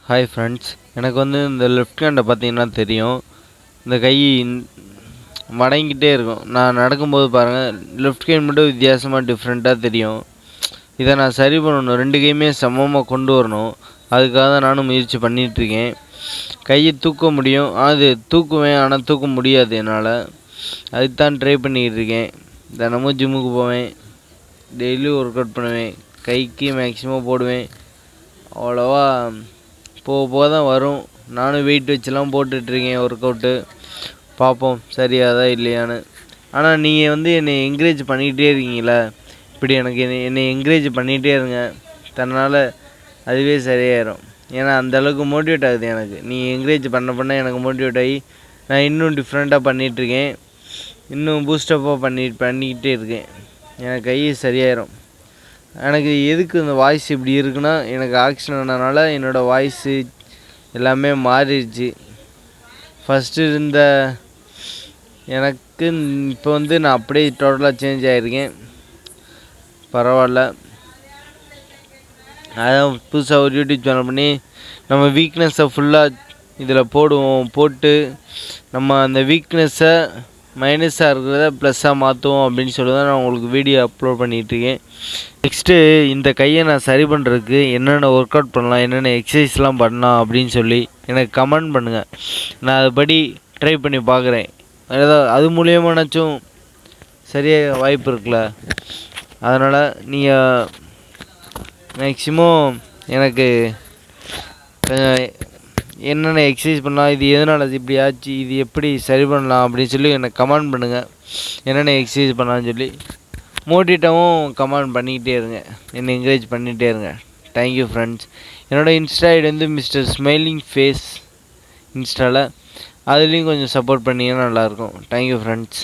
Hi friends. எனக்கு இந்த left ஹேண்டை பார்த்தீங்கன்னா தெரியும். இந்த கை மடங்கிட்டே இருக்கும். நான் நடக்கும்போது பாருங்கள், லெஃப்ட் கை மட்டும் வித்தியாசமாக டிஃப்ரெண்ட்டாக தெரியும். இதை நான் சரி பண்ணணும், ரெண்டு கையுமே சமமாக கொண்டு வரணும். அதுக்காக தான் நானும் முயற்சி பண்ணிகிட்ருக்கேன். கையை தூக்க முடியும், அது தூக்குவேன், ஆனால் தூக்க முடியாது என்னால். அதுக்கு தான் ட்ரை பண்ணிக்கிட்டு இருக்கேன். தினமும் ஜிம்முக்கு போவேன், டெய்லியும் ஒர்க் அவுட் பண்ணுவேன், கைக்கு மேக்ஸிமம் போடுவேன். அவ்வளோவா போக போக தான் வரும். நானும் வெயிட் வச்சுலாம் போட்டுட்ருக்கேன் ஒர்க் அவுட்டு. பார்ப்போம் சரியாதா இல்லையான்னு. ஆனால் நீங்கள் என்னை என்கரேஜ் பண்ணிக்கிட்டே இருக்கீங்களா, இப்படி எனக்கு என்னை என்கரேஜ் பண்ணிகிட்டே இருங்க. தன்னால் அதுவே சரியாயிடும். ஏன்னா அந்தளவுக்கு மோட்டிவேட் ஆகுது எனக்கு. நீங்கள் என்கரேஜ் பண்ண எனக்கு மோட்டிவேட் ஆகி நான் இன்னும் டிஃப்ரெண்ட்டாக பண்ணிகிட்ருக்கேன். இன்னும் பூஸ்டப்பாக பண்ணிக்கிட்டே இருக்கேன். எனக்கு கை சரியாயிடும். எனக்கு எதுக்கு இந்த வாய்ஸ் இப்படி இருக்குன்னா, எனக்கு ஆக்சிடென்ட் ஆனதுனால என்னோடய வாய்ஸு எல்லாமே மாறிடுச்சு. ஃபஸ்ட்டு இருந்த எனக்கு இப்போ நான் அப்படியே டோட்டலாக சேஞ்ச் ஆகிருக்கேன். பரவாயில்ல. அதான் புதுசாக ஒரு யூடியூப் சேனல் பண்ணி நம்ம வீக்னஸை ஃபுல்லாக இதில் போட்டு நம்ம அந்த வீக்னஸை மைனஸாக இருக்கிறத ப்ளஸ்ஸாக மாற்றுவோம் அப்படின்னு சொல்லி தான் நான் உங்களுக்கு வீடியோ அப்லோட் பண்ணிகிட்ருக்கேன். நெக்ஸ்ட்டு இந்த கையை நான் சரி பண்ணுறதுக்கு என்னென்ன ஒர்க் அவுட் பண்ணலாம், என்னென்ன எக்ஸசைஸ்லாம் பண்ணலாம் அப்படின்னு சொல்லி எனக்கு கமெண்ட் பண்ணுங்கள். நான் அதுபடி ட்ரை பண்ணி பார்க்குறேன். ஏதாவது அது மூலியமானாச்சும் சரியாக வாய்ப்பு இருக்குல்ல. அதனால் நீங்கள் மேக்ஸிமம் எனக்கு என்னென்ன எக்ஸசைஸ் பண்ணலாம், இது எதனால் இப்படி ஆச்சு, இது எப்படி சரி பண்ணலாம் அப்படின்னு சொல்லி எனக்கு கமெண்ட் பண்ணுங்கள். என்னென்ன எக்ஸசைஸ் பண்ணலான்னு சொல்லி மோட்டிவேட்டாகவும் கமெண்ட் பண்ணிக்கிட்டே இருங்க, என்னை என்கரேஜ் பண்ணிகிட்டே இருங்க. Thank you friends. என்னோடய insta ID mister smiling face இன்ஸ்டாவில். அதுலேயும் கொஞ்சம் சப்போர்ட் பண்ணிங்கன்னா நல்லாயிருக்கும். Thank you friends.